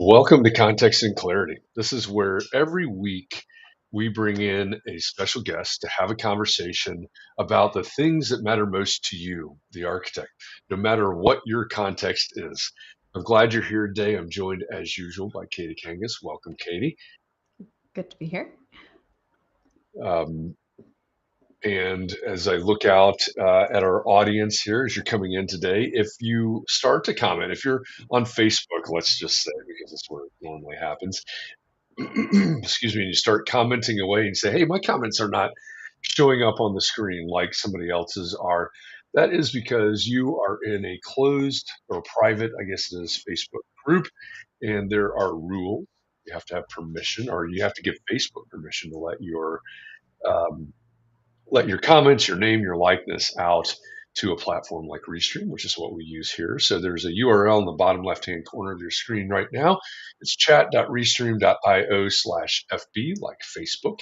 Welcome to Context and Clarity. This is where every week we bring in a special guest to have a conversation about the things that matter most to you, the architect, no matter what your context is. I'm glad you're here today. I'm joined as usual by Katie Kangas. Welcome, Katie. Good to be here. Um, and as I look out at our audience here as you're coming in today, if you start to comment, if you're on Facebook, let's just say, because that's where it normally happens, excuse me, and you start commenting away and say, hey, my comments are not showing up on the screen like somebody else's are, that is because you are in a closed or private, I guess it is, Facebook group, and there are rules. You have to have permission, or you have to give Facebook permission to um, let your comments, your name, your likeness out to a platform like Restream, which is what we use here. So there's a URL in the bottom left-hand corner of your screen right now. It's chat.restream.io/FB, like Facebook.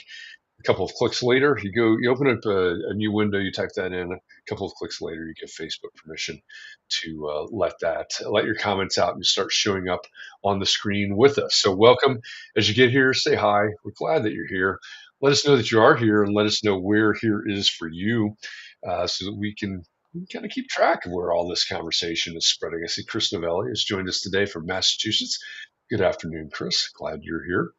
A couple of clicks later, you open up a new window, you type that in. A couple of clicks later, you give Facebook permission to let your comments out and start showing up on the screen with us. So welcome. As you get here, say hi. We're glad that you're here. Let us know that you are here, and let us know where here is for you, so that we can kind of keep track of where all this conversation is spreading. I see Chris Novelli has joined us today from Massachusetts. Good afternoon, Chris. Glad you're here.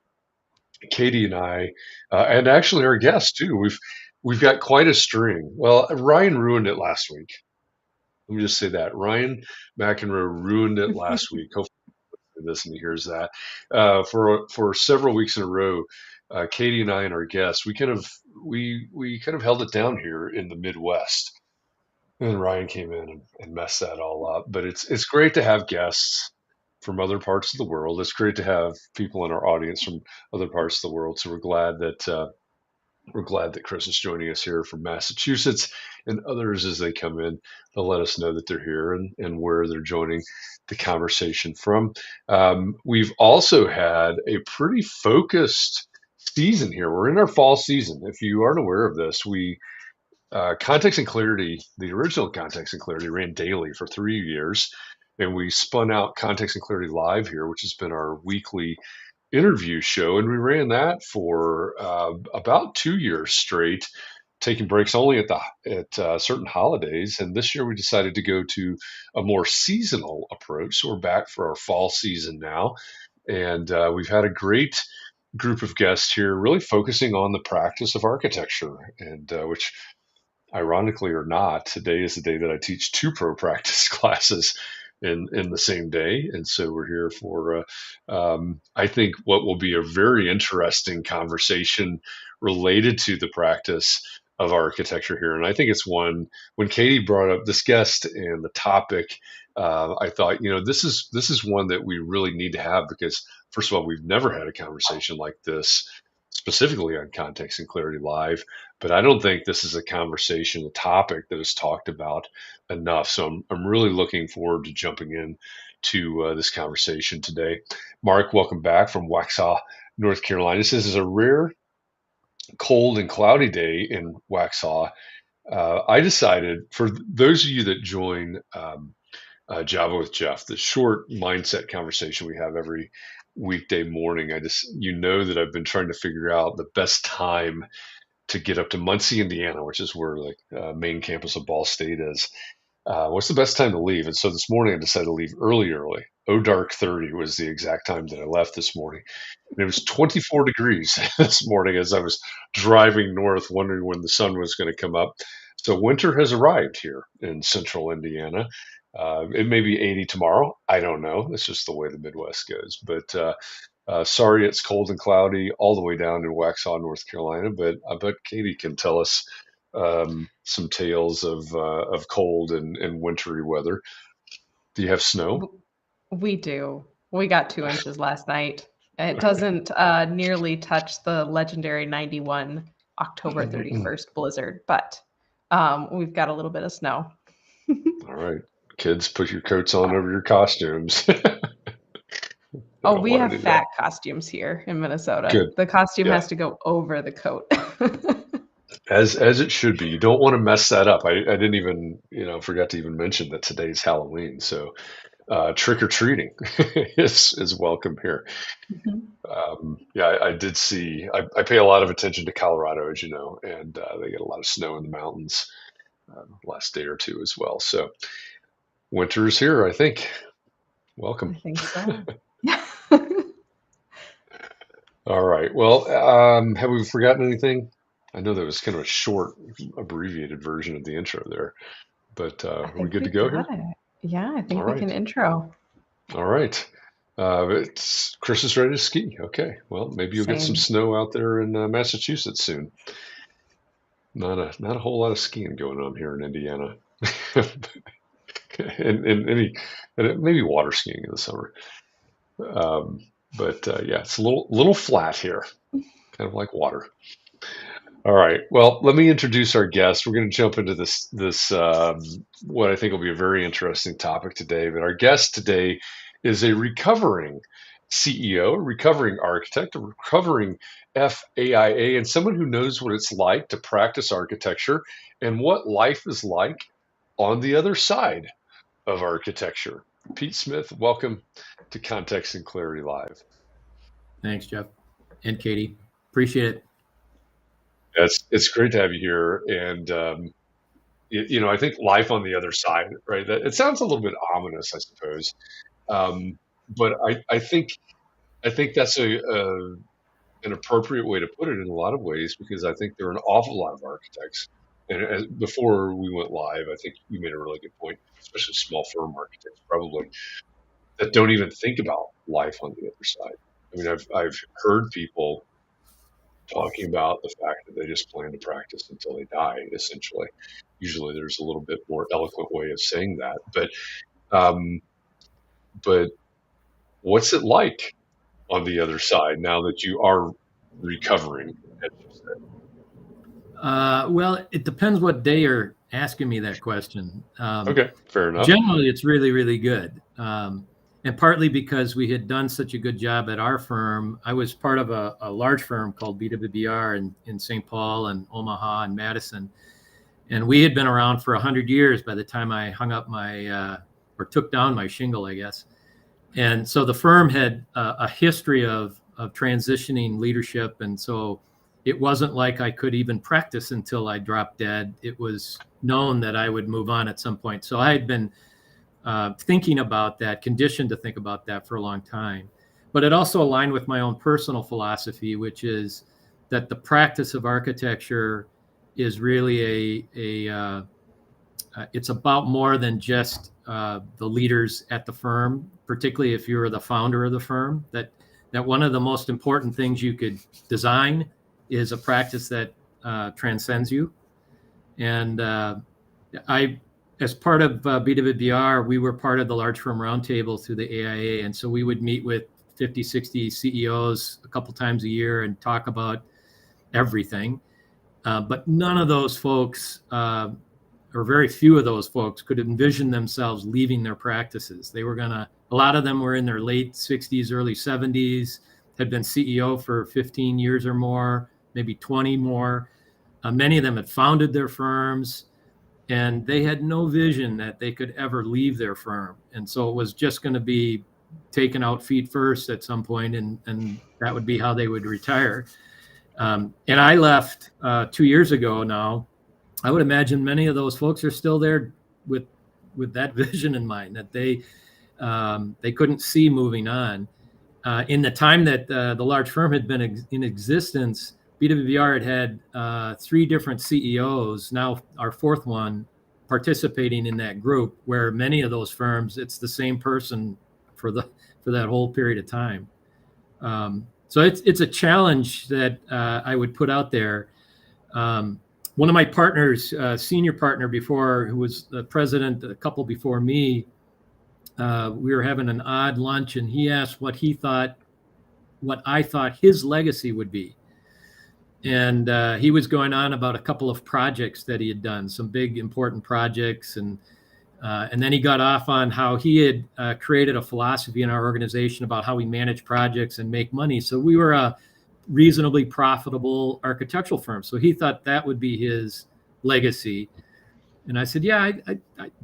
Katie and I, and actually our guests too. We've got quite a string. Well, Ryan ruined it last week. Let me just say that Ryan McEnroe ruined it last week. Hopefully, this and he hears that. For several weeks in a row, Katie and I and our guests, we kind of held it down here in the Midwest. And Ryan came in and messed that all up. But it's great to have guests from other parts of the world. It's great to have people in our audience from other parts of the world. So we're glad that Chris is joining us here from Massachusetts, and others as they come in, they'll let us know that they're here and where they're joining the conversation from. We've also had a pretty focused season here. We're in our fall season. If you aren't aware of this, we Context and Clarity, the original Context and Clarity, ran daily for 3 years. And we spun out Context and Clarity Live here, which has been our weekly interview show. And we ran that for about 2 years straight, taking breaks only at certain holidays. And this year we decided to go to a more seasonal approach. So we're back for our fall season now. And we've had a great group of guests here, really focusing on the practice of architecture, and which ironically or not, today is the day that I teach two pro practice classes in the same day, and so we're here for I think what will be a very interesting conversation related to the practice of architecture here. And I think it's one when Katie brought up this guest and the topic. I thought, this is one that we really need to have because, first of all, we've never had a conversation like this specifically on Context and Clarity Live, but I don't think this is a conversation, a topic that is talked about enough. So I'm really looking forward to jumping in to this conversation today. Mark, welcome back from Waxhaw, North Carolina. This is a rare, cold, and cloudy day in Waxhaw. I decided for those of you that join Java with Jeff, the short mindset conversation we have every weekday morning, that I've been trying to figure out the best time to get up to Muncie, Indiana, which is where the main campus of Ball State is. What's the best time to leave? And so this morning I decided to leave early, early. Oh, dark 30 was the exact time that I left this morning. And it was 24 degrees this morning as I was driving north, wondering when the sun was going to come up. So winter has arrived here in central Indiana. It may be 80 tomorrow. I don't know. It's just the way the Midwest goes. But sorry, it's cold and cloudy all the way down in Waxhaw, North Carolina. But I bet Katie can tell us some tales of cold and wintry weather. Do you have snow? We do. We got 2 inches last night. It doesn't nearly touch the legendary 91 October All 31st blizzard, but we've got a little bit of snow. right, kids, put your coats on over your costumes. They Oh, don't we want have to do that. fat costumes here in Minnesota. Good. The costume Yeah, has to go over the coat. as it should be. You don't want to mess that up. I didn't even forgot to even mention that today's Halloween. So trick or treating is welcome here. Yeah, I did see. I pay a lot of attention to Colorado, as you know, and they get a lot of snow in the mountains last day or two as well. So winter is here, I think. Welcome. I think so. All right. Well, have we forgotten anything? I know that was kind of a short, abbreviated version of the intro there, but I are we think good we to go got here? it. Yeah, I All think we right. can intro. All right. Chris is ready to ski. Okay. Well, maybe you'll get some Same. snow out there in Massachusetts soon. Not a whole lot of skiing going on here in Indiana, and maybe water skiing in the summer. Um, but yeah, it's a little flat here, kind of like water. All right. Well, let me introduce our guest. We're going to jump into this what I think will be a very interesting topic today. But our guest today is a recovering CEO, a recovering architect, a recovering FAIA, and someone who knows what it's like to practice architecture and what life is like on the other side of architecture. Pete Smith, welcome to Context and Clarity Live. Thanks, Jeff and Katie. Appreciate it. It's great to have you here, and I think life on the other side, right? It sounds a little bit ominous, I suppose, but I think that's an appropriate way to put it in a lot of ways, because I think there are an awful lot of architects. And before we went live, I think you made a really good point, especially small firm architects probably, that don't even think about life on the other side. I mean, I've heard people talking about the fact that they just plan to practice until they die, essentially. Usually there's a little bit more eloquent way of saying that. But what's it like on the other side now that you are recovering, as you said? Well, it depends what day you're asking me that question. Okay, fair enough. Generally, it's really, really good. And partly because we had done such a good job at our firm. I was part of a large firm called BWBR in St. Paul and Omaha and Madison. And we had been around for 100 years by the time I hung up or took down my shingle, I guess. And so the firm had a history of transitioning leadership. And so it wasn't like I could even practice until I dropped dead. It was known that I would move on at some point. So I had been thinking about that, conditioned to think about that for a long time. But it also aligned with my own personal philosophy, which is that the practice of architecture is really it's about more than just the leaders at the firm, particularly if you're the founder of the firm, that one of the most important things you could design is a practice that transcends you. And as part of BWBR, we were part of the large firm roundtable through the AIA. And so we would meet with 50, 60 CEOs a couple times a year and talk about everything. But none of those folks, or very few of those folks, could envision themselves leaving their practices. A lot of them were in their late 60s, early 70s, had been CEO for 15 years or more, maybe 20 more. Many of them had founded their firms, and they had no vision that they could ever leave their firm. And so it was just going to be taken out feet first at some point, and that would be how they would retire. And I left 2 years ago now. I would imagine many of those folks are still there with that vision in mind, that they couldn't see moving on. In the time that the large firm had been in existence, BWBR had 3 different CEOs, now our 4th one, participating in that group, where many of those firms, it's the same person for that whole period of time. So it's a challenge that I would put out there. One of my partners, senior partner before, who was the president a couple before me, we were having an odd lunch, and he asked what I thought his legacy would be. And he was going on about a couple of projects that he had done, some big important projects. And then he got off on how he had created a philosophy in our organization about how we manage projects and make money. So we were a reasonably profitable architectural firm. So he thought that would be his legacy. And I said, yeah,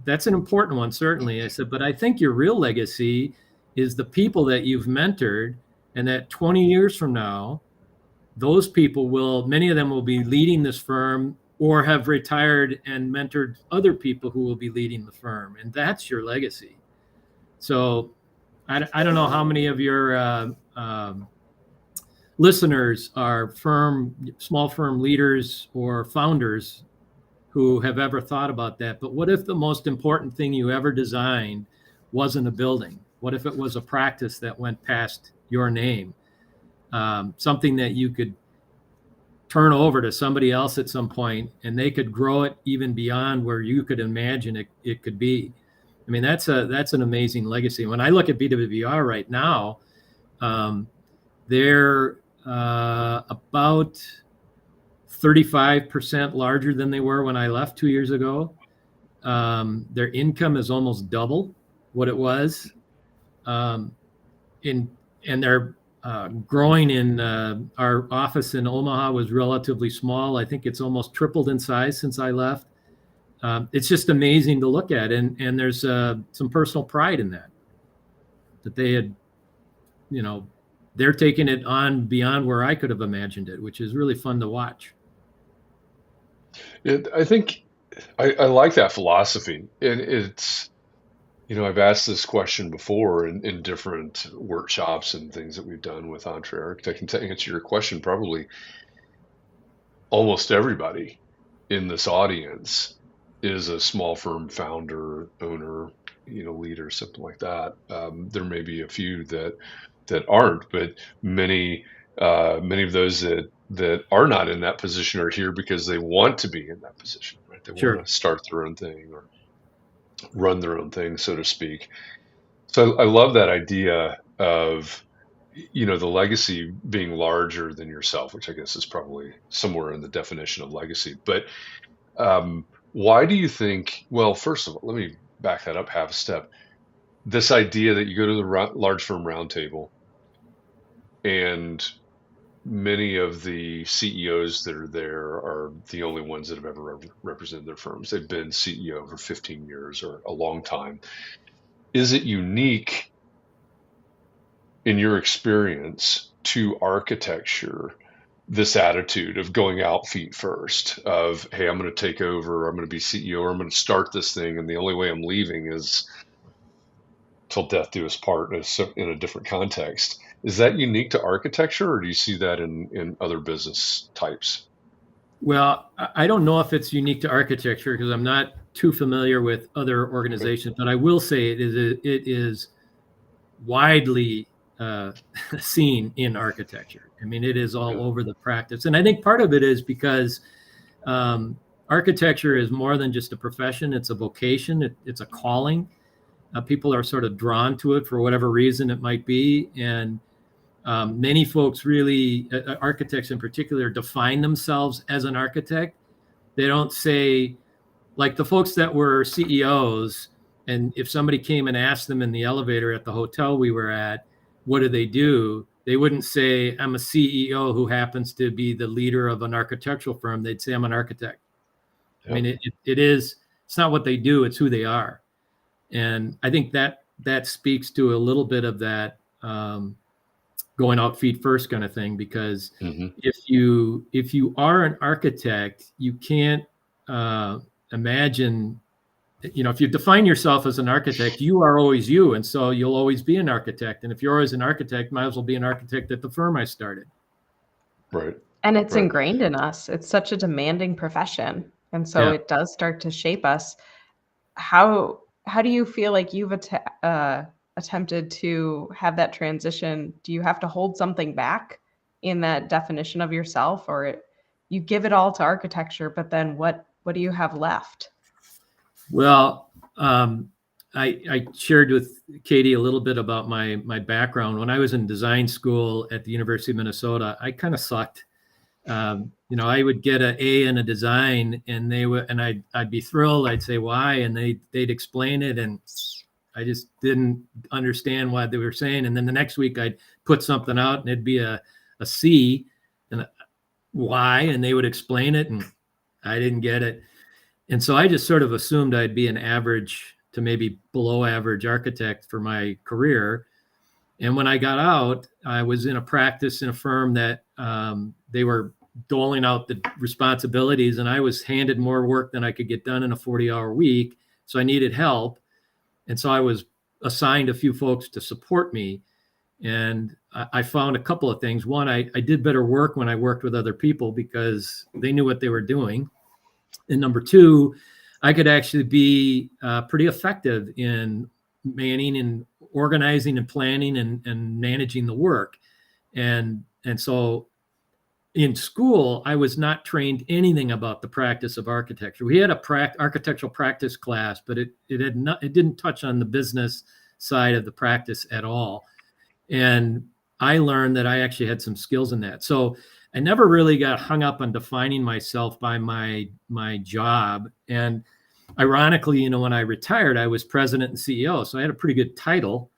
that's an important one, certainly. I said, but I think your real legacy is the people that you've mentored, and that 20 years from now, those people many of them will be leading this firm or have retired and mentored other people who will be leading the firm. And that's your legacy. So I don't know how many of your listeners are small firm leaders or founders who have ever thought about that. But what if the most important thing you ever designed wasn't a building? What if it was a practice that went past your name? Something that you could turn over to somebody else at some point, and they could grow it even beyond where you could imagine it could be. I mean, that's an amazing legacy. When I look at BWBR right now, they're about 35% larger than they were when I left 2 years ago. Their income is almost double what it was. And they're growing in our office in Omaha was relatively small. I think it's almost tripled in size since I left. It's just amazing to look at. And there's some personal pride in that they had, they're taking it on beyond where I could have imagined it, which is really fun to watch. I think I like that philosophy. And it's, I've asked this question before in different workshops and things that we've done with Entre Architect. And to answer your question, probably almost everybody in this audience is a small firm founder, owner, leader, something like that. There may be a few that aren't, but many of those that are not in that position are here because they want to be in that position, right? They Sure. want to start their own thing or run their own thing, so to speak. So I love that idea of, the legacy being larger than yourself, which I guess is probably somewhere in the definition of legacy. But why do you think, well, first of all, let me back that up half a step. This idea that you go to the large firm roundtable and many of the CEOs that are there are the only ones that have ever represented their firms. They've been CEO for 15 years or a long time. Is it unique in your experience to architecture, this attitude of going out feet first, of, hey, I'm going to take over, I'm going to be CEO, or I'm going to start this thing, and the only way I'm leaving is till death do us part in a different context? Is that unique to architecture, or do you see that in other business types? Well, I don't know if it's unique to architecture because I'm not too familiar with other organizations, but I will say it is widely seen in architecture. I mean, it is all over the practice. And I think part of it is because architecture is more than just a profession. It's a vocation. It's a calling. People are sort of drawn to it for whatever reason it might be. And many folks really, architects in particular, define themselves as an architect. They don't say, like the folks that were CEOs, and if somebody came and asked them in the elevator at the hotel we were at, what do? They wouldn't say, I'm a CEO who happens to be the leader of an architectural firm. They'd say, I'm an architect. Yep. I mean, it's not what they do, it's who they are. And I think that speaks to a little bit of that going out feet first kind of thing, because if you are an architect, you can't imagine, if you define yourself as an architect, you are always you. And so you'll always be an architect. And if you're always an architect, might as well be an architect at the firm I started. Right. And it's ingrained in us. It's such a demanding profession. And so it does start to shape us. How do you feel like you've attempted to have that transition? Do you have to hold something back in that definition of yourself, or you give it all to architecture, but then what do you have left? Well, I shared with Katie a little bit about my background. When I was in design school at the University of Minnesota, I kind of sucked. I would get an A in a design, and I'd be thrilled. I'd say why, and they'd explain it, and I just didn't understand what they were saying. And then the next week I'd put something out, and it'd be a C, and why, and they would explain it, and I didn't get it. And so I just sort of assumed I'd be an average to maybe below average architect for my career. And when I got out, I was in a practice in a firm that they were doling out the responsibilities, and I was handed more work than I could get done in a 40-hour week. So I needed help. And so I was assigned a few folks to support me. And I found a couple of things. One, I did better work when I worked with other people because they knew what they were doing. And number two, I could actually be pretty effective in manning and organizing and planning and managing the work. And so in school, I was not trained anything about the practice of architecture. We had a architectural practice class, but it didn't touch on the business side of the practice at all. And I learned that I actually had some skills in that. So I never really got hung up on defining myself by my job. And ironically, when I retired, I was president and CEO. So I had a pretty good title.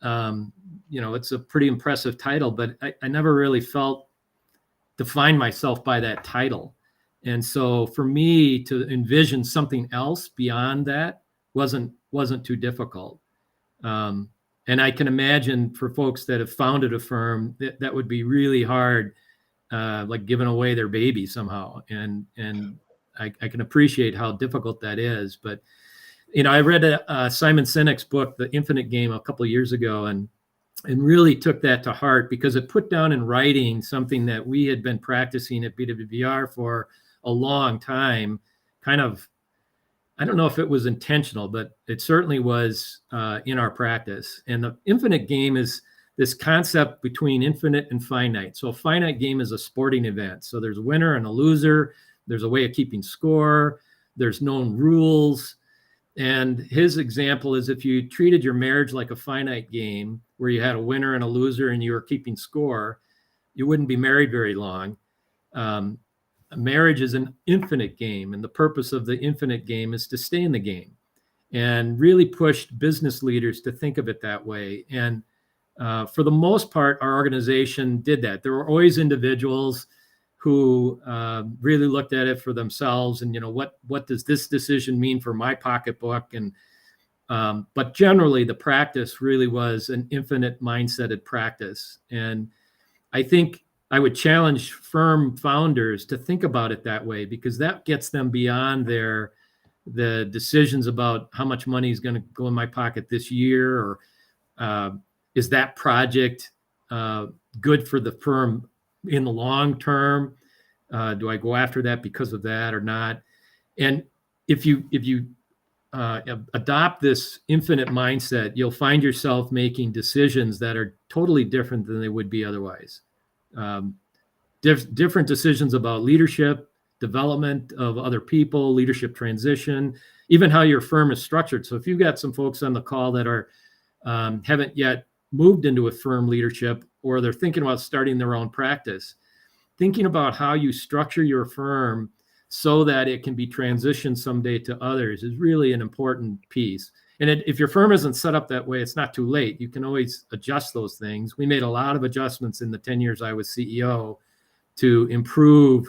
It's a pretty impressive title, but I never really defined myself by that title. And so for me to envision something else beyond that wasn't too difficult. And I can imagine for folks that have founded a firm, that would be really hard, like giving away their baby somehow. And I can appreciate how difficult that is. But, I read Simon Sinek's book, The Infinite Game, a couple of years ago, and really took that to heart because it put down in writing something that we had been practicing at BWBR for a long time. Kind of, I don't know if it was intentional, but it certainly was in our practice. And the infinite game is this concept between infinite and finite. So a finite game is a sporting event. So there's a winner and a loser. There's a way of keeping score. There's known rules. And his example is if you treated your marriage like a finite game where you had a winner and a loser and you were keeping score, you wouldn't be married very long. A marriage is an infinite game, and the purpose of the infinite game is to stay in the game, and really pushed business leaders to think of it that way. And for the most part, our organization did that. There were always individuals who really looked at it for themselves and, what does this decision mean for my pocketbook? And but generally, the practice really was an infinite mindseted practice. And I think I would challenge firm founders to think about it that way, because that gets them beyond the decisions about how much money is going to go in my pocket this year, or is that project good for the firm in the long term? Do I go after that because of that or not? And if you adopt this infinite mindset, you'll find yourself making decisions that are totally different than they would be otherwise. Different decisions about leadership, development of other people, leadership transition, even how your firm is structured. So if you've got some folks on the call that are haven't yet moved into a firm leadership, or they're thinking about starting their own practice, thinking about how you structure your firm so that it can be transitioned someday to others is really an important piece. And if your firm isn't set up that way, it's not too late. You can always adjust those things. We made a lot of adjustments in the 10 years I was CEO to improve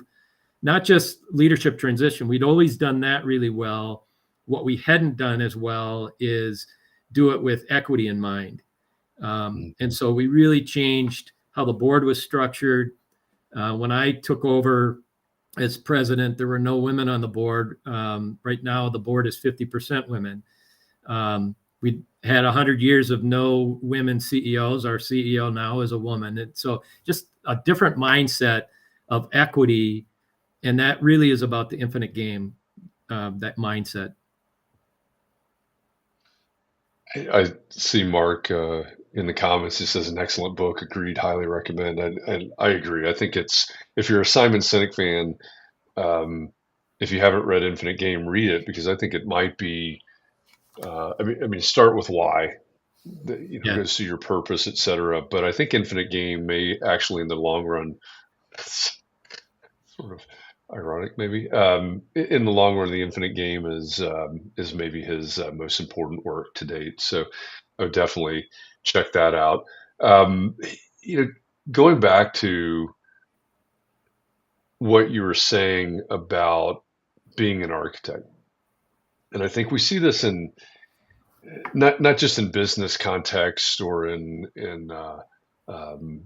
not just leadership transition. We'd always done that really well. What we hadn't done as well is do it with equity in mind. And so we really changed how the board was structured. When I took over as president, there were no women on the board. Right now, the board is 50% women. We had 100 years of no women CEOs. Our CEO now is a woman. And so just a different mindset of equity. And that really is about the infinite game, that mindset. I see Mark in the comments. He says an excellent book. Agreed. Highly recommend. And I agree. I think if you're a Simon Sinek fan, if you haven't read Infinite Game, read it, because I think it might be. I mean, start with why. Go see your purpose, etc. But I think Infinite Game may actually, in the long run, sort of ironic maybe. In the long run, the Infinite Game is maybe his most important work to date. So I would definitely check that out. Going back to what you were saying about being an architect, And I think we see this in not just in business context or in um,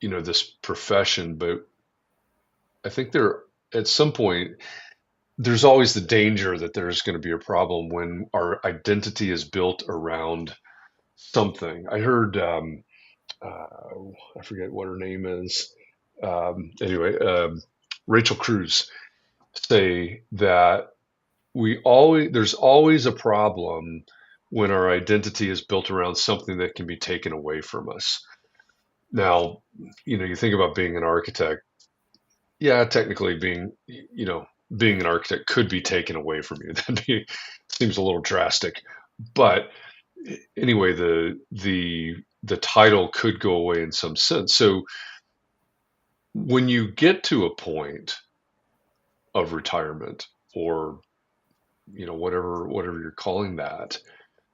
this profession, but I think there at some point there's always the danger that there's going to be a problem when our identity is built around something. I heard I forget what her name is. Anyway, Rachel Cruz say that there's always a problem when our identity is built around something that can be taken away from us. Now, you think about being an architect. Yeah, technically being an architect could be taken away from you. Seems a little drastic, but anyway, the title could go away in some sense. So when you get to a point of retirement or whatever you're calling that,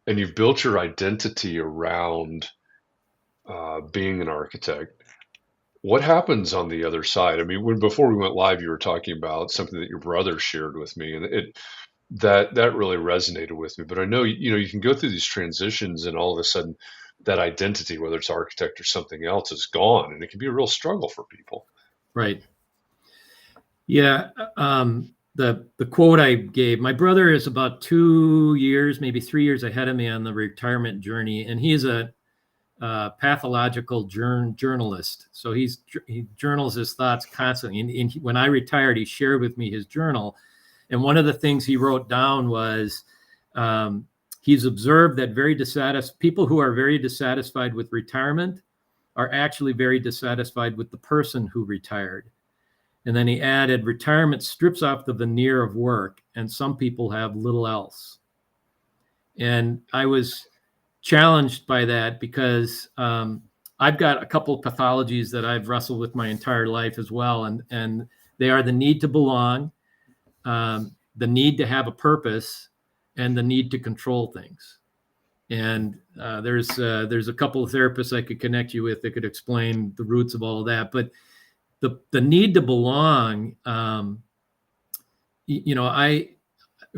and you've built your identity around being an architect, what happens on the other side? I mean, before we went live, you were talking about something that your brother shared with me, and that really resonated with me. But I know you can go through these transitions, and all of a sudden, that identity, whether it's architect or something else, is gone, and it can be a real struggle for people. Right. Yeah. The quote I gave, my brother is about 2 years, maybe 3 years ahead of me on the retirement journey, and he's a pathological journalist. So he journals his thoughts constantly. And when I retired, he shared with me his journal. And one of the things he wrote down was he's observed that people who are very dissatisfied with retirement are actually very dissatisfied with the person who retired. And then he added, retirement strips off the veneer of work, and some people have little else. And I was challenged by that because I've got a couple of pathologies that I've wrestled with my entire life as well. And they are the need to belong, the need to have a purpose, and the need to control things. And there's a couple of therapists I could connect you with that could explain the roots of all of that. But the need to belong,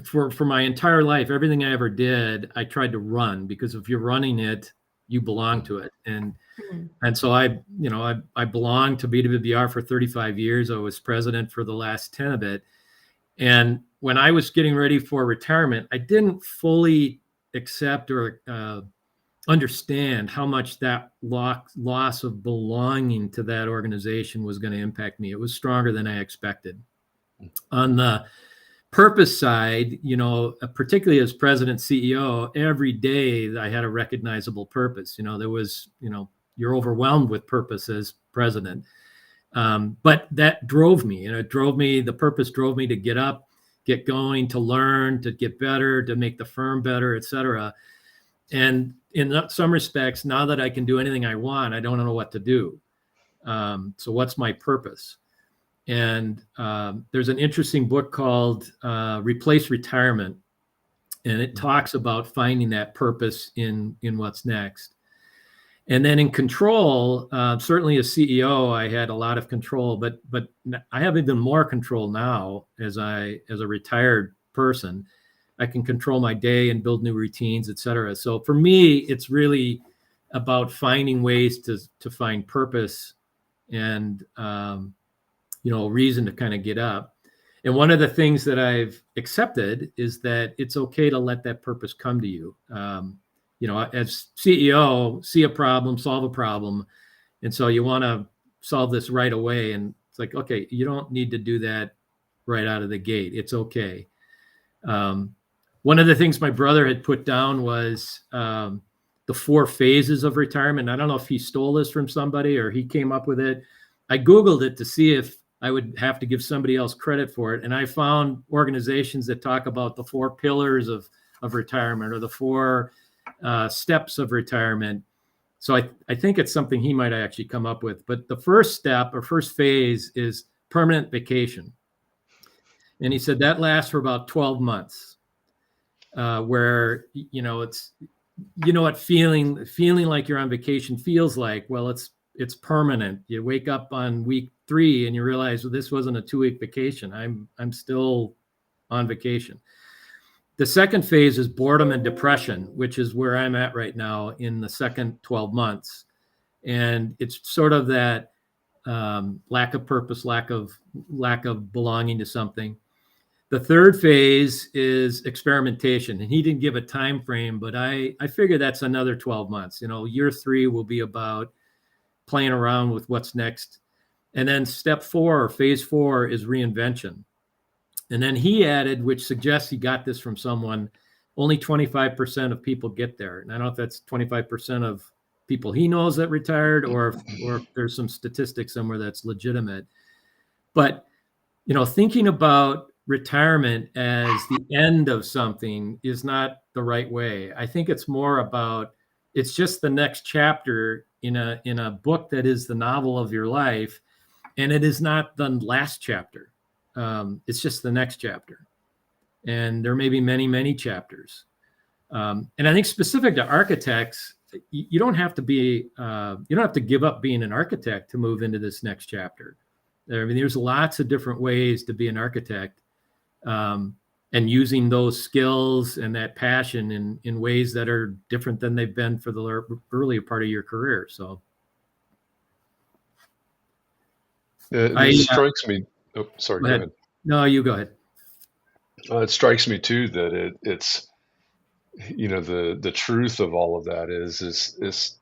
for my entire life, everything I ever did, I tried to run, because if you're running it, you belong to it. And so I belonged to BWBR for 35 years. I was president for the last 10 of it. And when I was getting ready for retirement, I didn't fully accept or understand how much that loss of belonging to that organization was going to impact me. It was stronger than I expected. On the purpose side, particularly as president, CEO, every day I had a recognizable purpose. There was, you're overwhelmed with purpose as president. But that drove me, the purpose drove me to get up, get going, to learn, to get better, to make the firm better, et cetera. And in some respects, now that I can do anything I want, I don't know what to do. So what's my purpose? And there's an interesting book called Replace Retirement. And it talks about finding that purpose in what's next. And then in control, certainly as CEO, I had a lot of control, but I have even more control now as a retired person. I can control my day and build new routines, et cetera. So for me, it's really about finding ways to find purpose and, a reason to kind of get up. And one of the things that I've accepted is that it's okay to let that purpose come to you. As CEO, see a problem, solve a problem. And so you want to solve this right away. And it's like, okay, you don't need to do that right out of the gate. It's okay. One of the things my brother had put down was the 4 phases of retirement. I don't know if he stole this from somebody or he came up with it. I Googled it to see if I would have to give somebody else credit for it. And I found organizations that talk about the 4 pillars of retirement, or the 4 steps of retirement. So I think it's something he might actually come up with. But the first step or first phase is permanent vacation. And he said that lasts for about 12 months, where, it's, what feeling like you're on vacation feels like. Well, it's permanent. You wake up on week 3 and you realize, well, this wasn't a 2-week vacation. I'm still on vacation. The second phase is boredom and depression, which is where I'm at right now in the second 12 months. And it's sort of that lack of purpose, lack of belonging to something. The third phase is experimentation, and he didn't give a time frame, but I figure that's another 12 months. Year 3 will be about playing around with what's next. And then step 4, or phase 4, is reinvention. And then he added, which suggests he got this from someone, only 25% of people get there. And I don't know if that's 25% of people he knows that retired, or if there's some statistics somewhere that's legitimate. But, thinking about retirement as the end of something is not the right way. I think it's more about, it's just the next chapter in a book that is the novel of your life. And it is not the last chapter. It's just the next chapter. And there may be many, many chapters. And I think specific to architects, you don't have to give up being an architect to move into this next chapter. I mean, there's lots of different ways to be an architect, and using those skills and that passion in ways that are different than they've been for the earlier part of your career. So it strikes me. Oh, sorry, go ahead. No, you go ahead. It strikes me too that it's the truth of all of that is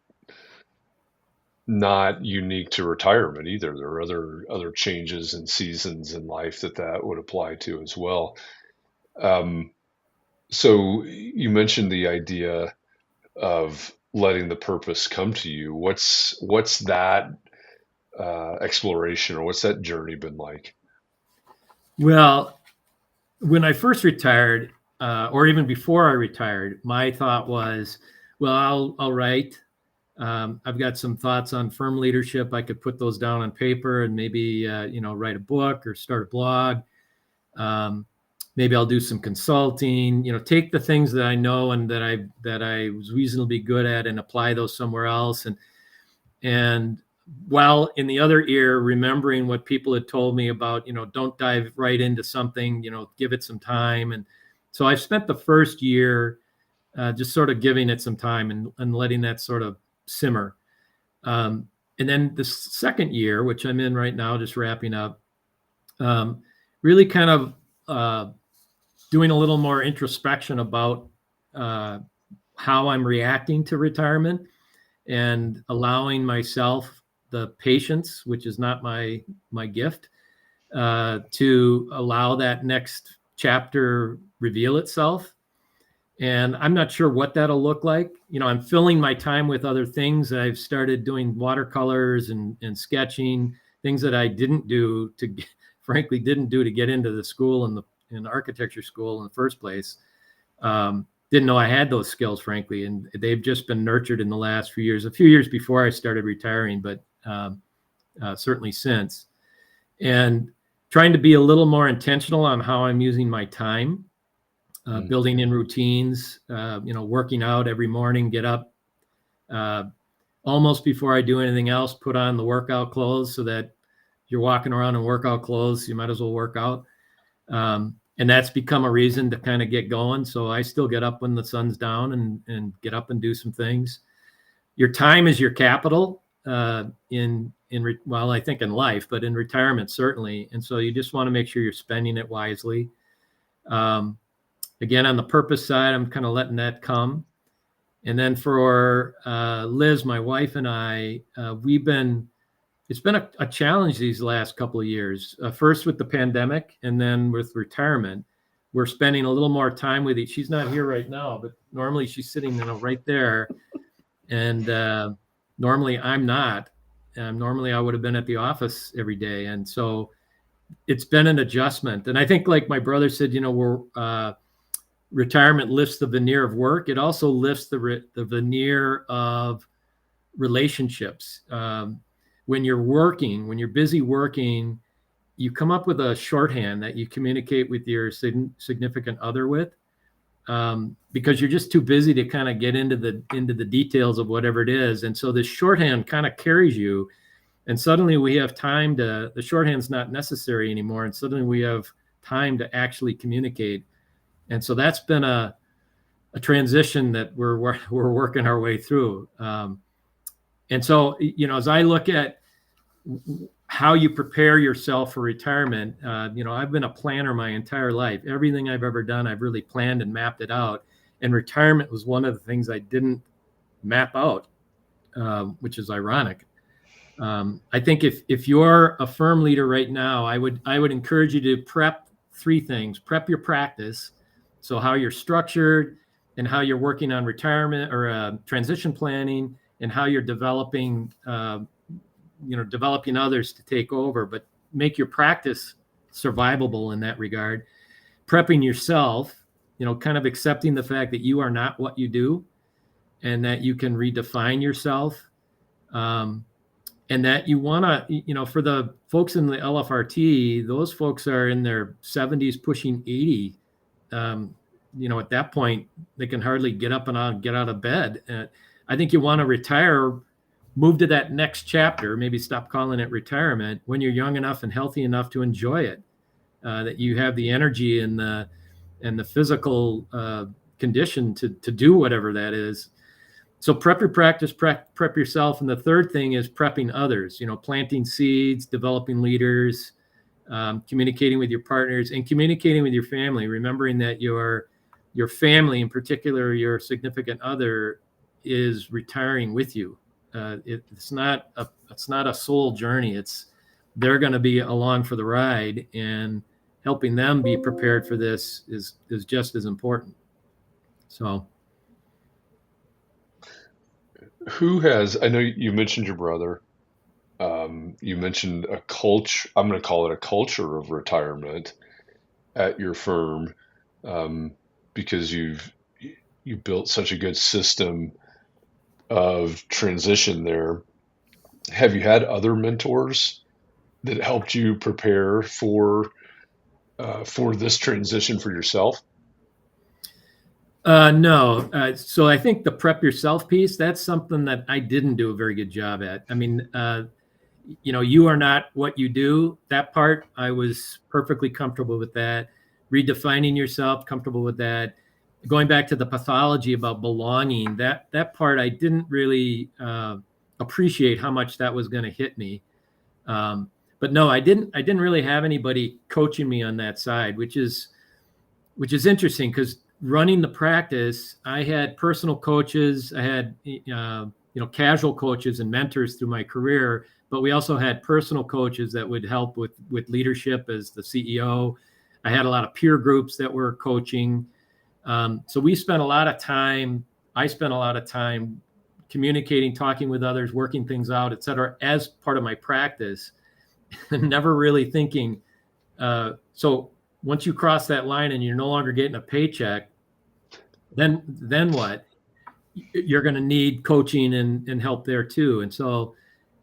not unique to retirement either. There are other changes and seasons in life that would apply to as well. So you mentioned the idea of letting the purpose come to you. What's that exploration, or what's that journey been like? Well, when I first retired, or even before I retired, my thought was, well, I'll write. I've got some thoughts on firm leadership. I could put those down on paper and maybe, write a book or start a blog. Maybe I'll do some consulting, take the things that I know and that I was reasonably good at and apply those somewhere else. And while in the other ear, remembering what people had told me about, don't dive right into something, give it some time. And so I spent the first year just sort of giving it some time and letting that sort of simmer. And then the second year, which I'm in right now, just wrapping up, really kind of doing a little more introspection about how I'm reacting to retirement, and allowing myself the patience, which is not my gift, to allow that next chapter reveal itself. And I'm not sure what that'll look like. I'm filling my time with other things. I've started doing watercolors and sketching, things that I didn't do to get into the school in architecture school in the first place. Didn't know I had those skills, frankly, and they've just been nurtured in the last few years, a few years before I started retiring, but certainly since. And trying to be a little more intentional on how I'm using my time, building in routines, working out every morning, get up almost before I do anything else, put on the workout clothes, so that you're walking around in workout clothes, you might as well work out. And that's become a reason to kind of get going. So I still get up when the sun's down and get up and do some things. Your time is your capital I think in life, but in retirement, certainly. And so you just want to make sure you're spending it wisely. Again, on the purpose side, I'm kind of letting that come. And then for Liz, my wife, and I, it's been a challenge these last couple of years. First with the pandemic, and then with retirement. We're spending a little more time with each. She's not here right now, but normally she's sitting right there. And normally I'm not. Normally I would have been at the office every day. And so it's been an adjustment. And I think, like my brother said, retirement lifts the veneer of work. It also lifts the veneer of relationships. When you're busy working, you come up with a shorthand that you communicate with your significant other with, because you're just too busy to kind of get into the details of whatever it is. And so this shorthand kind of carries you, and suddenly we have time the shorthand's not necessary anymore. And suddenly we have time to actually communicate And so that's been a transition that we're working our way through. And so, as I look at how you prepare yourself for retirement, I've been a planner my entire life. Everything I've ever done, I've really planned and mapped it out. And retirement was one of the things I didn't map out, which is ironic. I think if you're a firm leader right now, I would encourage you to prep 3 things. Prep your practice, so how you're structured and how you're working on retirement or transition planning, and how you're developing others to take over, but make your practice survivable in that regard. Prepping yourself, kind of accepting the fact that you are not what you do, and that you can redefine yourself. And that you want to, for the folks in the LFRT, those folks are in their 70s, pushing 80. At that point, they can hardly get up and get out of bed. I think you want to retire, move to that next chapter, maybe stop calling it retirement when you're young enough and healthy enough to enjoy it, that you have the energy and the physical condition to do whatever that is. So prep your practice, prep yourself. And the third thing is prepping others, planting seeds, developing leaders, communicating with your partners, and communicating with your family, remembering that your family, in particular, your significant other, is retiring with you. It's not a sole journey. They're going to be along for the ride, and helping them be prepared for this is just as important. So. I know you mentioned your brother. You mentioned a culture, I'm going to call it a culture of retirement at your firm, because you built such a good system of transition there. Have you had other mentors that helped you prepare for this transition for yourself? No. So I think the prep yourself piece, that's something that I didn't do a very good job at. I mean, you are not what you do. That part, I was perfectly comfortable with that. Redefining yourself, comfortable with that. Going back to the pathology about belonging, that part, I didn't really appreciate how much that was going to hit me. But no, I didn't really have anybody coaching me on that side, which is interesting, because running the practice, I had personal coaches, I had casual coaches and mentors through my career, but we also had personal coaches that would help with leadership as the CEO. I had a lot of peer groups that were coaching. So I spent a lot of time communicating, talking with others, working things out, et cetera, as part of my practice, and never really thinking, so once you cross that line and you're no longer getting a paycheck, then what? You're going to need coaching and help there too. And so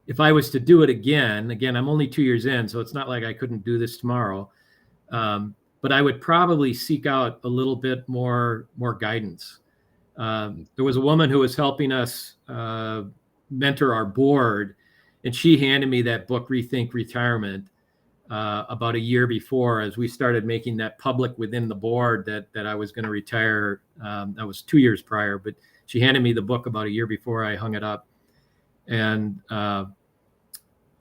if I was to do it again, I'm only 2 years in, so it's not like I couldn't do this tomorrow. But I would probably seek out a little bit more guidance. There was a woman who was helping us mentor our board, and she handed me that book, Rethink Retirement, about a year before, as we started making that public within the board that I was going to retire. That was 2 years prior, but she handed me the book about a year before I hung it up. And now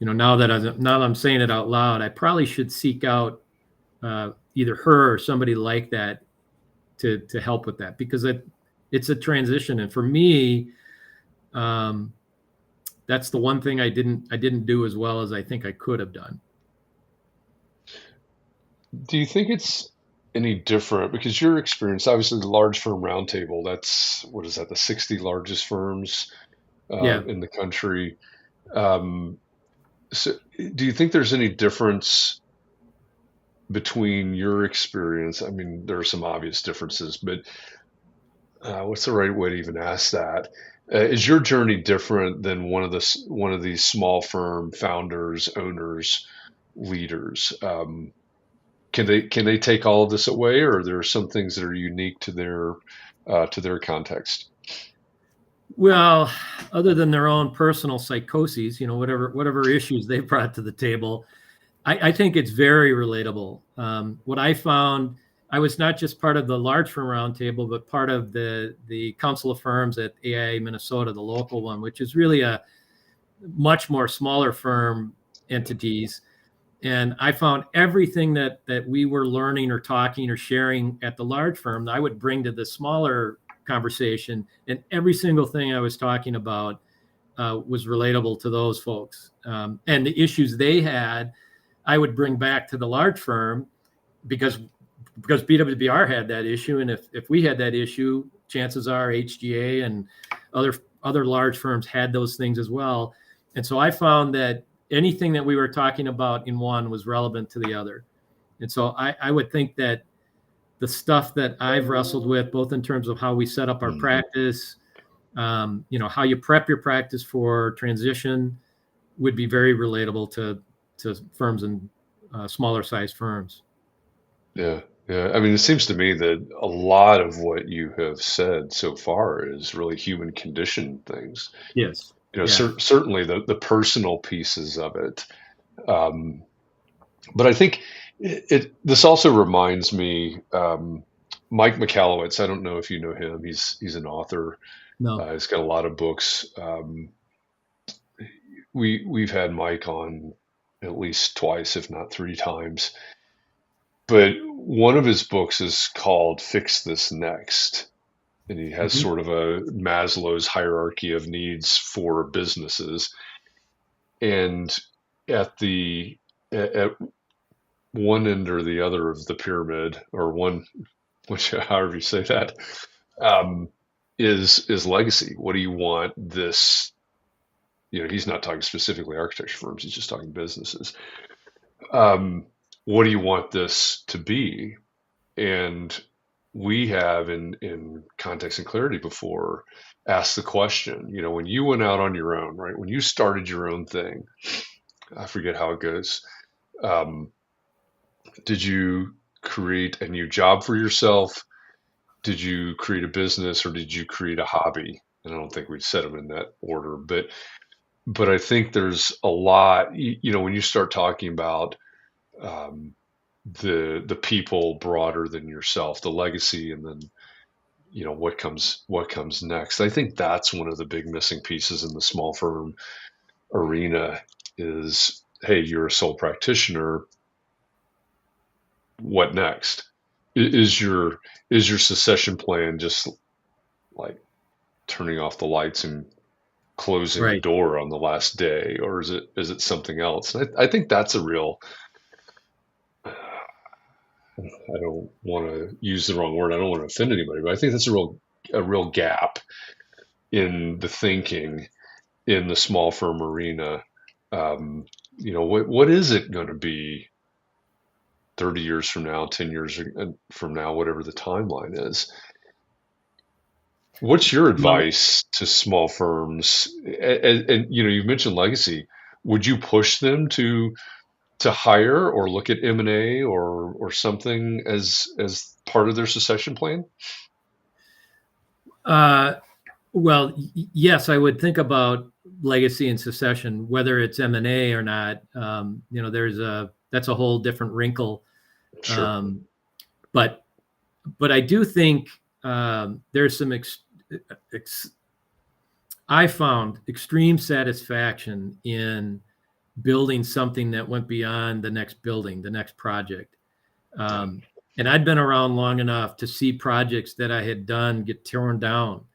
that I'm saying it out loud, I probably should seek out either her or somebody like that to help with that, because it's a transition. And for me, that's the one thing I didn't do as well as I think I could have done. Do you think it's any different? Because your experience, obviously, the large firm roundtable, that's, what is that, the 60 largest firms in the country. So do you think there's any difference between your experience? I mean, there are some obvious differences, but what's the right way to even ask that? Is your journey different than one of these small firm founders, owners, leaders? Can they take all of this away, or are there some things that are unique to their context? Well, other than their own personal psychoses, whatever issues they brought to the table, I think it's very relatable. What I found, I was not just part of the large firm roundtable, but part of the Council of Firms at AIA Minnesota, the local one, which is really a much more smaller firm entities. And I found everything that we were learning or talking or sharing at the large firm, I would bring to the smaller conversation. And every single thing I was talking about was relatable to those folks. And the issues they had, I would bring back to the large firm because BWBR had that issue. And if we had that issue, chances are HGA and other large firms had those things as well. And so I found that anything that we were talking about in one was relevant to the other. And so I would think that the stuff that I've wrestled with, both in terms of how we set up our practice, how you prep your practice for transition, would be very relatable to firms and smaller sized firms. Yeah. I mean, it seems to me that a lot of what you have said so far is really human condition things. Yes. Certainly the personal pieces of it. But I think this also reminds me, Mike Michalowicz. I don't know if you know him. He's an author. No. He's got a lot of books. We've had Mike on at least twice, if not 3 times. But one of his books is called Fix This Next. And he has sort of a Maslow's hierarchy of needs for businesses. And at one end or the other of the pyramid, or however you say that, is legacy. What do you want this? He's not talking specifically architecture firms. He's just talking businesses. What do you want this to be? And we have in Context and Clarity before asked the question, when you went out on your own, right? When you started your own thing, I forget how it goes. Did you create a new job for yourself? Did you create a business, or did you create a hobby? And I don't think we'd set them in that order, but I think there's a lot, when you start talking about the people broader than yourself, the legacy, and then what comes next. I think that's one of the big missing pieces in the small firm arena is, hey, you're a sole practitioner. What next? Is your succession plan just like turning off the lights and closing the door on the last day, or is it something else? I think that's a real, I don't want to use the wrong word. I don't want to offend anybody, but I think that's a real gap in the thinking in the small firm arena. What is it going to be 30 years from now, 10 years from now, whatever the timeline is? What's your advice to small firms? And you mentioned legacy. Would you push them to hire or look at M&A or something as part of their succession plan? Well, yes, I would think about legacy and succession, whether it's M&A or not. That's a whole different wrinkle. Sure. But I do think there's some I found extreme satisfaction in building something that went beyond the next building, the next project. And I'd been around long enough to see projects that I had done get torn down.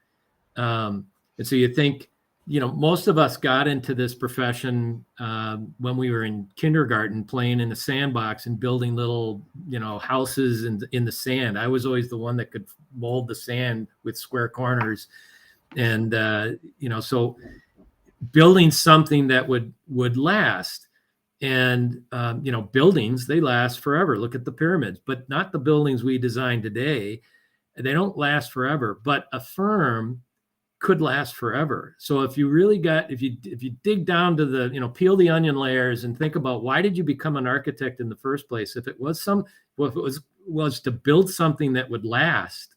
And so you think, most of us got into this profession when we were in kindergarten, playing in the sandbox and building little, houses in the sand. I was always the one that could mold the sand with square corners. And, so building something that would last. And, buildings, they last forever. Look at the pyramids, but not the buildings we design today. They don't last forever, but a firm could last forever. So if you really if you dig down to the, peel the onion layers and think about why did you become an architect in the first place? If it was was to build something that would last,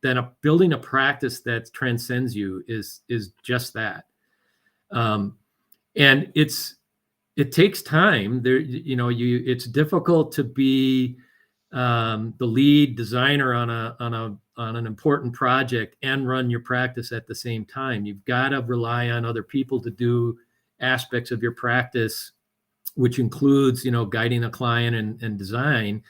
then building a practice that transcends you is just that. And it takes time there. It's difficult to be the lead designer on an important project and run your practice at the same time. You've got to rely on other people to do aspects of your practice, which includes, guiding a client and design,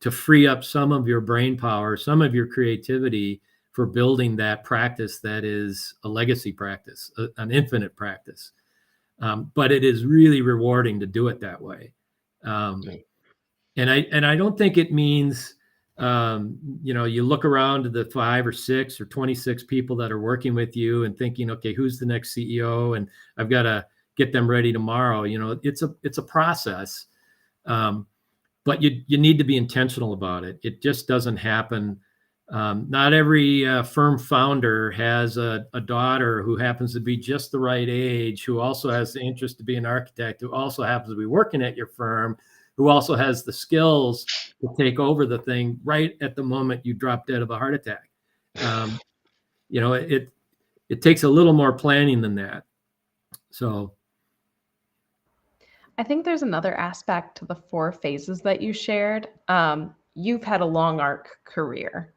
to free up some of your brain power, some of your creativity for building that practice that is a legacy practice, an infinite practice. But it is really rewarding to do it that way. And I don't think it means, you look around to the 5 or 6 or 26 people that are working with you and thinking, okay, who's the next CEO? And I've got to get them ready tomorrow. It's a process, but you need to be intentional about it. It just doesn't happen. Not every firm founder has a daughter who happens to be just the right age, who also has the interest to be an architect, who also happens to be working at your firm, who also has the skills to take over the thing right at the moment you drop dead of a heart attack. It takes a little more planning than that. So I think there's another aspect to the 4 phases that you shared. You've had a long arc career,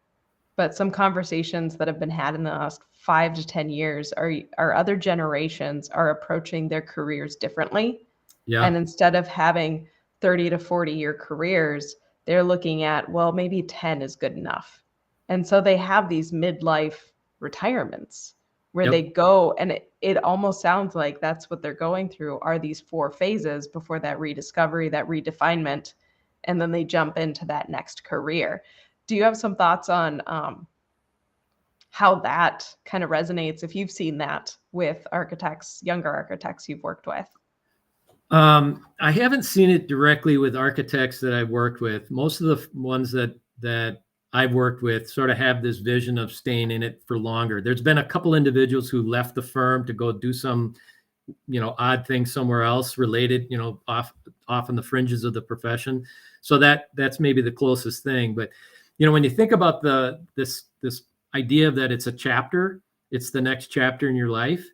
but some conversations that have been had in the last 5 to 10 years are other generations are approaching their careers differently. Yeah. And instead of having 30 to 40-year careers, they're looking at, well, maybe 10 is good enough. And so they have these midlife retirements where they go, and it almost sounds like that's what they're going through, are these 4 phases before that rediscovery, that redefinement, and then they jump into that next career. Do you have some thoughts on how that kind of resonates, if you've seen that with architects, younger architects you've worked with? I haven't seen it directly with architects that I've worked with. Most of the ones that I've worked with sort of have this vision of staying in it for longer. There's been a couple individuals who left the firm to go do some, odd thing somewhere else related, off on the fringes of the profession. So that's maybe the closest thing. But, when you think about this idea that it's a chapter, it's the next chapter in your life.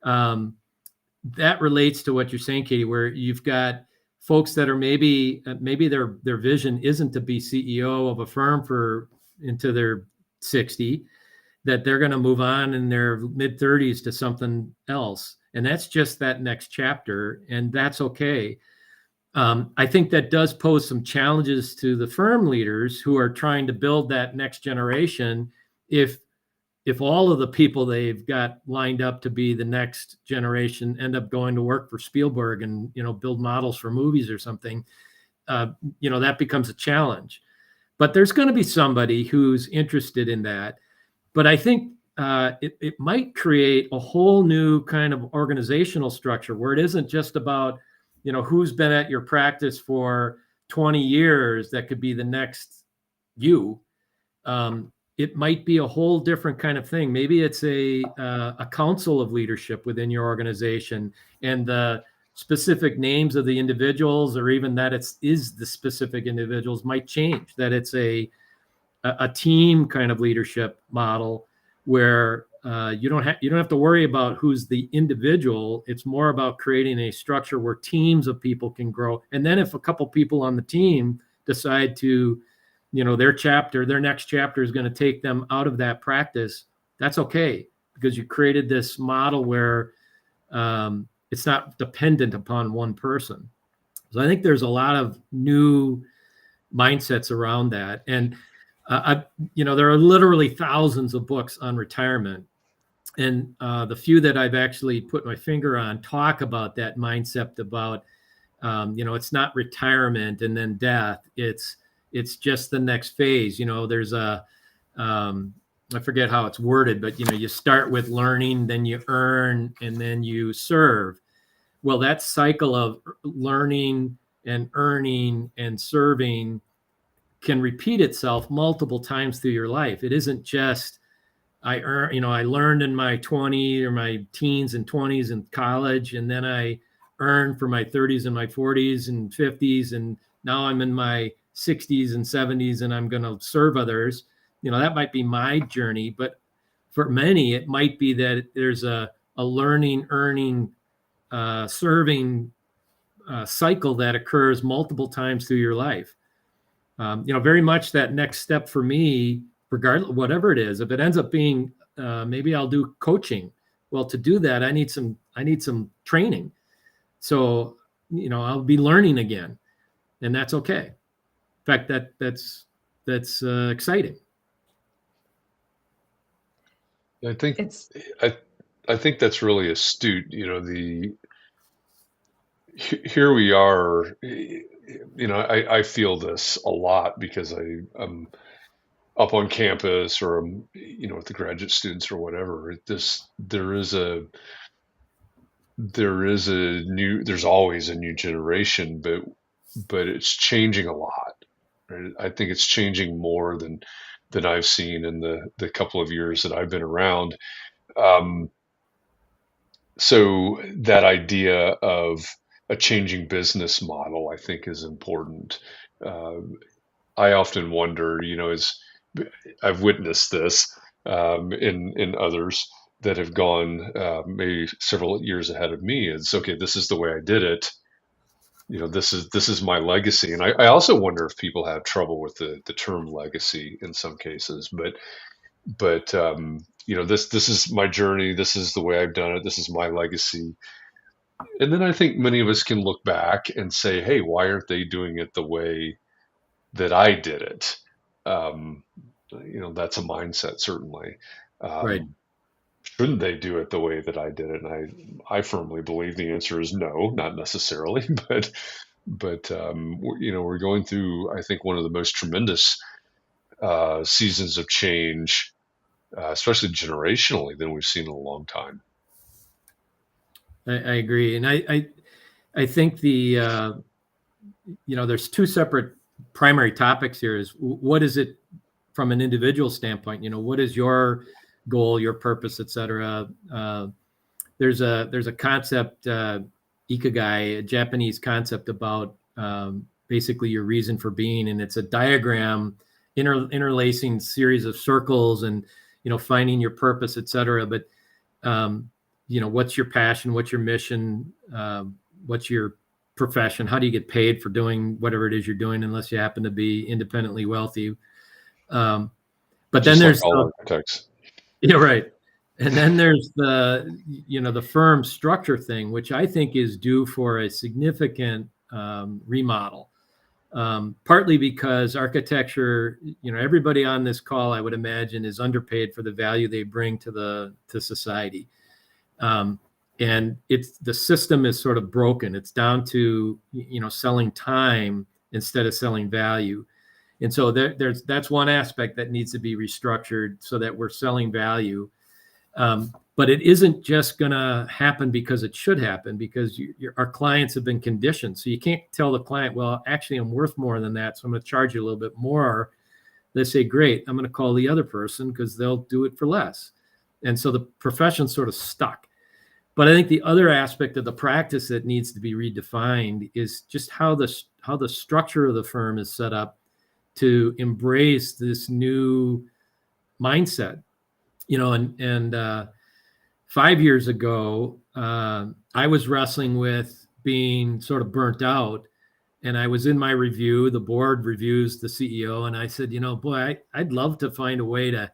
That relates to what you're saying, Katie, where you've got folks that are maybe their vision isn't to be CEO of a firm into their 60, that they're going to move on in their mid 30s to something else. And that's just that next chapter. And that's okay. I think that does pose some challenges to the firm leaders who are trying to build that next generation. If all of the people they've got lined up to be the next generation end up going to work for Spielberg and, build models for movies or something, that becomes a challenge. But there's going to be somebody who's interested in that. But I think it might create a whole new kind of organizational structure where it isn't just about, who's been at your practice for 20 years that could be the next you. It might be a whole different kind of thing. Maybe it's a council of leadership within your organization, and the specific names of the individuals, or even that is the specific individuals, might change. That it's a team kind of leadership model where you don't have to worry about who's the individual. It's more about creating a structure where teams of people can grow. And then if a couple people on the team decide to, their next chapter is going to take them out of that practice, that's okay, because you created this model where it's not dependent upon one person. So I think there's a lot of new mindsets around that. And, there are literally thousands of books on retirement. And the few that I've actually put my finger on talk about that mindset about, it's not retirement and then death. It's just the next phase. There's I forget how it's worded, but, you start with learning, then you earn, and then you serve. Well, that cycle of learning and earning and serving can repeat itself multiple times through your life. It isn't just, I learned in my 20s or my teens and 20s in college, and then I earned for my 30s and my 40s and 50s, and now I'm in my 60s and 70s and I'm going to serve others. That might be my journey, but for many, it might be that there's a learning, earning, serving cycle that occurs multiple times through your life. Very much that next step for me, regardless, whatever it is, if it ends up being, maybe I'll do coaching. Well, to do that, I need some training. So, I'll be learning again, and that's okay. In fact, that's exciting. I think I think that's really astute. Here we are. I feel this a lot because I'm up on campus, or I'm with the graduate students or whatever. There's always a new generation, but it's changing a lot. Right? I think it's changing more than I've seen in the couple of years that I've been around. Um, so that idea of a changing business model, I think, is important. Uh, I often wonder, as I've witnessed this in others that have gone maybe several years ahead of me. It's okay. This is the way I did it. This is my legacy, and I also wonder if people have trouble with the term legacy in some cases. But this is my journey. This is the way I've done it. This is my legacy. And then I think many of us can look back and say, hey, why aren't they doing it the way that I did it? That's a mindset, certainly. Right. Shouldn't they do it the way that I did it? And I firmly believe the answer is no, not necessarily, but we're going through, I think, one of the most tremendous seasons of change, especially generationally, than we've seen in a long time. I agree, and I think there's two separate primary topics here. Is what is it from an individual standpoint? What is your goal, your purpose, etc. There's a concept, ikigai, a Japanese concept about basically your reason for being, and it's a diagram interlacing series of circles and finding your purpose, etc. But what's your passion? What's your mission? What's your profession? How do you get paid for doing whatever it is you're doing, unless you happen to be independently wealthy? But just then there's all architects. Yeah, right. And then there's the firm structure thing, which I think is due for a significant remodel. Partly because architecture, everybody on this call, I would imagine, is underpaid for the value they bring to society. And the system is sort of broken. It's down to, selling time instead of selling value. And so that's one aspect that needs to be restructured so that we're selling value. But it isn't just going to happen because it should happen, because our clients have been conditioned. So you can't tell the client, well, actually, I'm worth more than that, so I'm going to charge you a little bit more. They say, great, I'm going to call the other person because they'll do it for less. And so the profession's sort of stuck. But I think the other aspect of the practice that needs to be redefined is just how the structure of the firm is set up to embrace this new mindset. And 5 years ago, I was wrestling with being sort of burnt out, and I was in my review. The board reviews the CEO, and I said, boy, I'd love to find a way to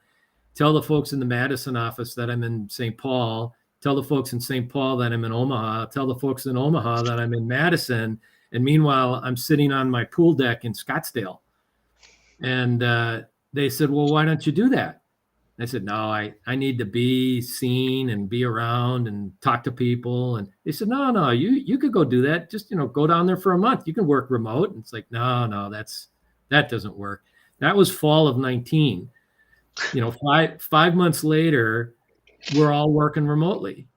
tell the folks in the Madison office that I'm in St. Paul, tell the folks in St. Paul that I'm in Omaha, tell the folks in Omaha that I'm in Madison, and meanwhile, I'm sitting on my pool deck in Scottsdale. And they said, well, why don't you do that? I said, no, I need to be seen and be around and talk to people. And they said, no, you could go do that. Just, go down there for a month. You can work remote. And it's like, no, that doesn't work. That was fall of 19. 5 months later, we're all working remotely.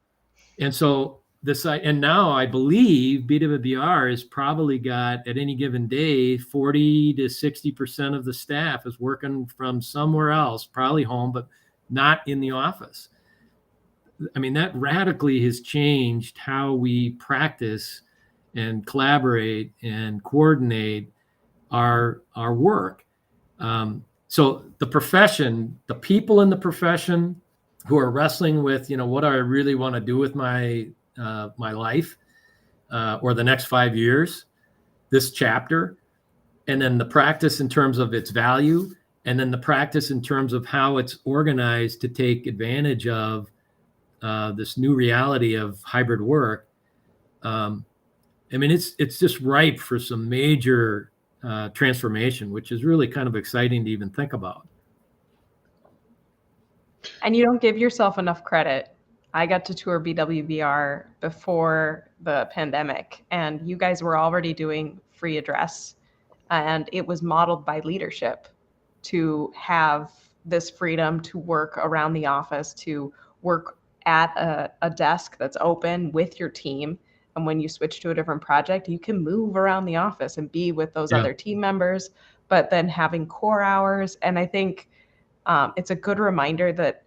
And so and now I believe BWBR has probably got, at any given day, 40 to 60% of the staff is working from somewhere else, probably home, but not in the office. I mean, that radically has changed how we practice and collaborate and coordinate our work. So the profession, the people in the profession who are wrestling with, what do I really want to do with my life or the next 5 years, this chapter, and then the practice in terms of its value, and then the practice in terms of how it's organized to take advantage of this new reality of hybrid work. I mean, it's just ripe for some major transformation, which is really kind of exciting to even think about. And you don't give yourself enough credit. I got to tour BWBR before the pandemic, and you guys were already doing free address, and it was modeled by leadership to have this freedom to work around the office, to work at a desk that's open with your team. And when you switch to a different project, you can move around the office and be with those other team members, but then having core hours. And I think it's a good reminder that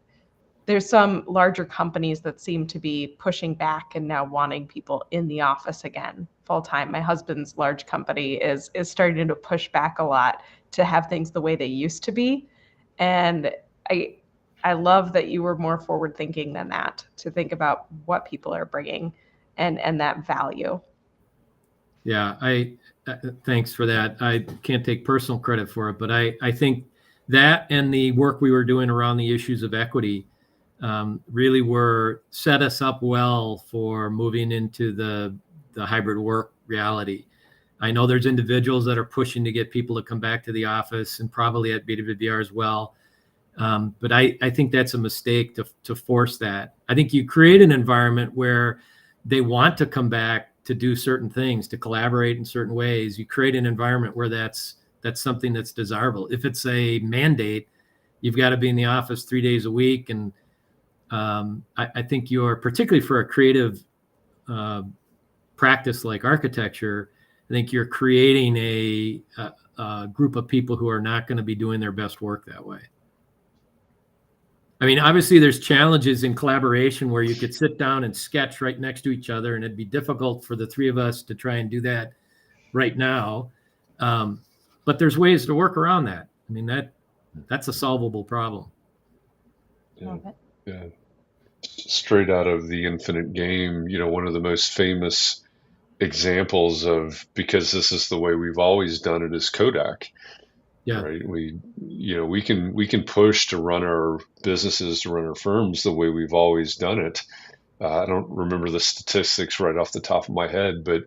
there's some larger companies that seem to be pushing back and now wanting people in the office again full time. My husband's large company is starting to push back a lot to have things the way they used to be. And I love that you were more forward thinking than that, to think about what people are bringing and that value. Yeah, thanks for that. I can't take personal credit for it, but I think that and the work we were doing around the issues of equity really set us up well for moving into the hybrid work reality. I know there's individuals that are pushing to get people to come back to the office, and probably at BWBR as well. But I think that's a mistake to force that. I think you create an environment where they want to come back to do certain things, to collaborate in certain ways. You create an environment where that's something that's desirable. If it's a mandate, you've got to be in the office 3 days a week. And I think you're, particularly for a creative practice like architecture, I think you're creating a group of people who are not going to be doing their best work that way. I mean, obviously there's challenges in collaboration where you could sit down and sketch right next to each other, and it'd be difficult for the three of us to try and do that right now. But there's ways to work around that. I mean, that's a solvable problem. Yeah. Straight out of The Infinite Game, one of the most famous examples of, because this is the way we've always done it, is Kodak. Yeah. Right. We can push to run our businesses, to run our firms the way we've always done it. I don't remember the statistics right off the top of my head, but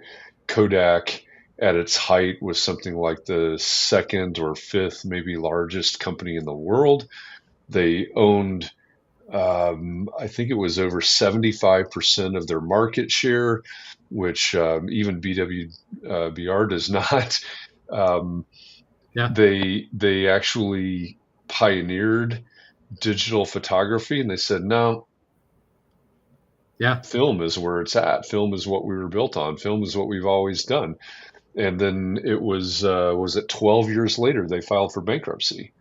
Kodak at its height was something like the second or fifth, maybe largest company in the world. They owned, I think it was over 75% of their market share, which even BWBR does not. Yeah. They actually pioneered digital photography, and they said, no, film is where it's at. Film is what we were built on. Film is what we've always done. And then it was it 12 years later, they filed for bankruptcy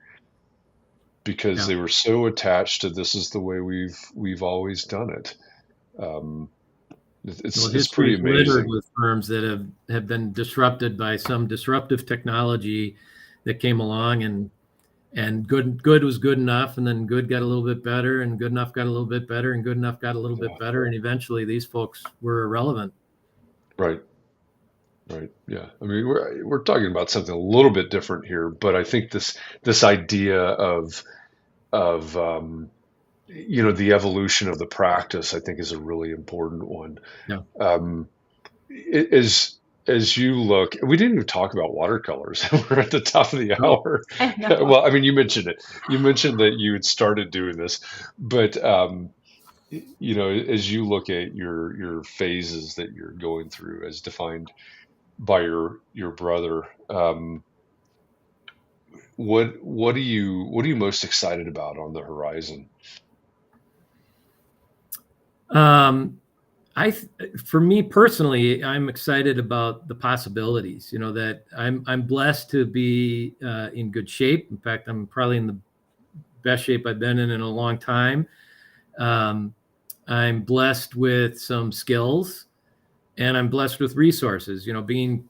because they were so attached to, this is the way we've always done it. It's pretty amazing. Littered with firms that have been disrupted by some disruptive technology that came along, and good was good enough, and then good got a little bit better, and good enough got a little bit better, and good enough got a little bit better, and eventually these folks were irrelevant. Right. Yeah. I mean, we're talking about something a little bit different here, but I think this idea of the evolution of the practice, I think, is a really important one. Yeah. As you look, we didn't even talk about watercolors. We're at the top of the hour. Well, I mean, you mentioned it. You mentioned that you had started doing this, but as you look at your phases that you're going through, as defined by your brother, what are you most excited about on the horizon? For me personally, I'm excited about the possibilities, that I'm blessed to be in good shape. In fact, I'm probably in the best shape I've been in a long time. I'm blessed with some skills, and I'm blessed with resources. Being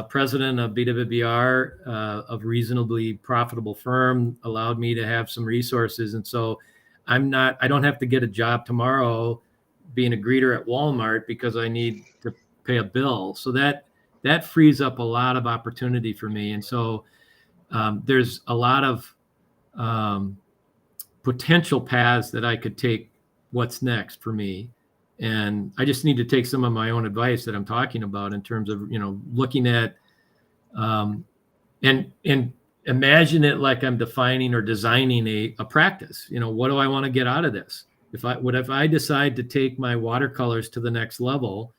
president of BWBR, of reasonably profitable firm, allowed me to have some resources. And so I don't have to get a job tomorrow being a greeter at Walmart because I need to pay a bill. So that that frees up a lot of opportunity for me. And so there's a lot of potential paths that I could take. What's next for me? And I just need to take some of my own advice that I'm talking about in terms of, looking at and imagine it like I'm defining or designing a practice. What do I want to get out of this? If I decide to take my watercolors to the next level,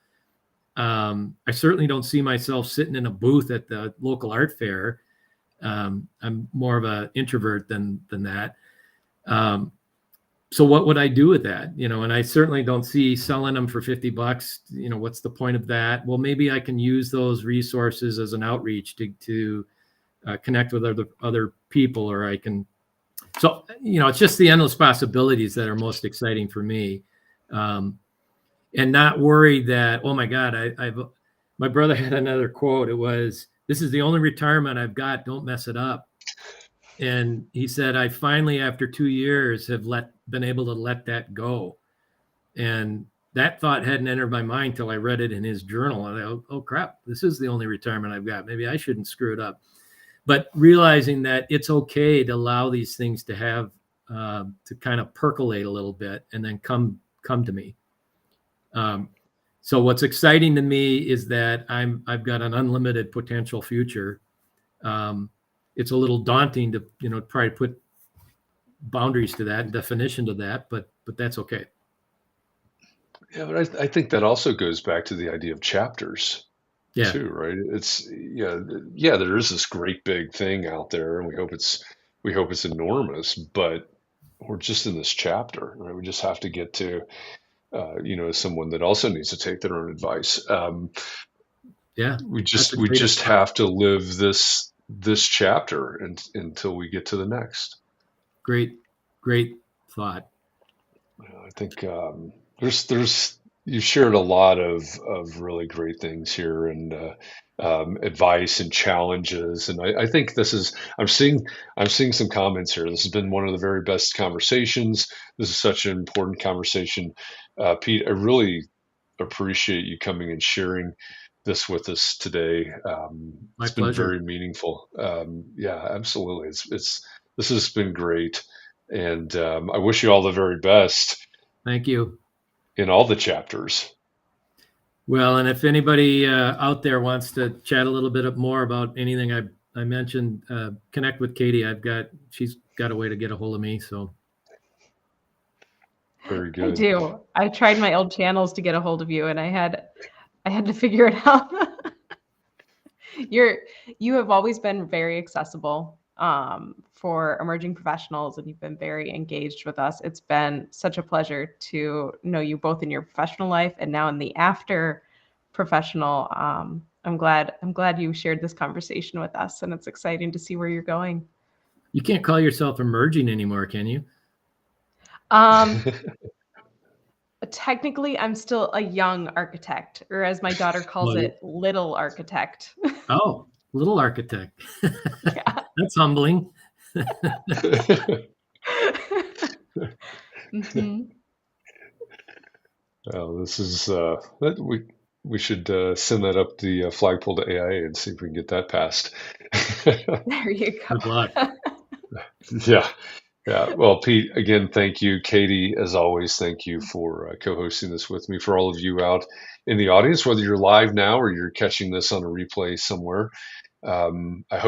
I certainly don't see myself sitting in a booth at the local art fair. I'm more of an introvert than that. So what would I do with that? And I certainly don't see selling them for $50. What's the point of that? Well, maybe I can use those resources as an outreach to connect with other people, or I can. So, it's just the endless possibilities that are most exciting for me. And not worried that, oh my God, my brother had another quote. It was, "This is the only retirement I've got. Don't mess it up." And he said, I finally, after 2 years, have been able to let that go. And that thought hadn't entered my mind till I read it in his journal. And I go, oh crap, this is the only retirement I've got. Maybe I shouldn't screw it up. But realizing that it's okay to allow these things to have to kind of percolate a little bit and then come to me. So what's exciting to me is that I've got an unlimited potential future. It's a little daunting to try to put boundaries to that and definition to that, but that's okay. Yeah, but I think that also goes back to the idea of chapters. Yeah. Too, right? It's there is this great big thing out there, and we hope it's enormous, but we're just in this chapter, right? We just have to get to someone that also needs to take their own advice. We just have to live this chapter until we get to the next. Great thought. I think there's you've shared a lot of really great things here, and advice and challenges. And I think I'm seeing some comments here. This has been one of the very best conversations. This is such an important conversation. Pete, I really appreciate you coming and sharing this with us today. It's been pleasure. very meaningful. Yeah, absolutely. This has been great. And I wish you all the very best. Thank you. In all the chapters. Well, and if anybody out there wants to chat a little bit more about anything I mentioned, connect with Katie. She's got a way to get a hold of me. So very good. I do. I tried my old channels to get a hold of you, and I had to figure it out. You have always been very accessible for emerging professionals, and you've been very engaged with us. It's been such a pleasure to know you both in your professional life and now in the after professional. I'm glad you shared this conversation with us, and it's exciting to see where you're going. You can't call yourself emerging anymore, can you? Technically, I'm still a young architect, or as my daughter calls it, little architect. Oh, little architect. Yeah. That's humbling. Mm-hmm. Well, this is we should send that up the flagpole to AIA and see if we can get that passed. There you go. Good luck. Yeah. Well, Pete, again, thank you. Katie, as always, thank you for co-hosting this with me. For all of you out in the audience, whether you're live now or you're catching this on a replay somewhere, I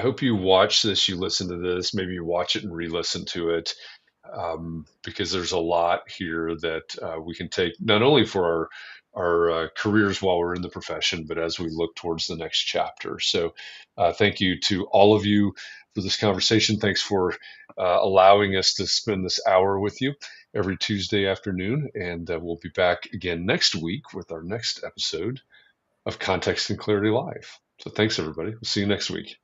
hope you watch this, you listen to this, maybe you watch it and re-listen to it, because there's a lot here that we can take, not only for our careers while we're in the profession, but as we look towards the next chapter. So thank you to all of you for this conversation. Thanks for allowing us to spend this hour with you every Tuesday afternoon. And we'll be back again next week with our next episode of Context and Clarity Live. So thanks, everybody. We'll see you next week.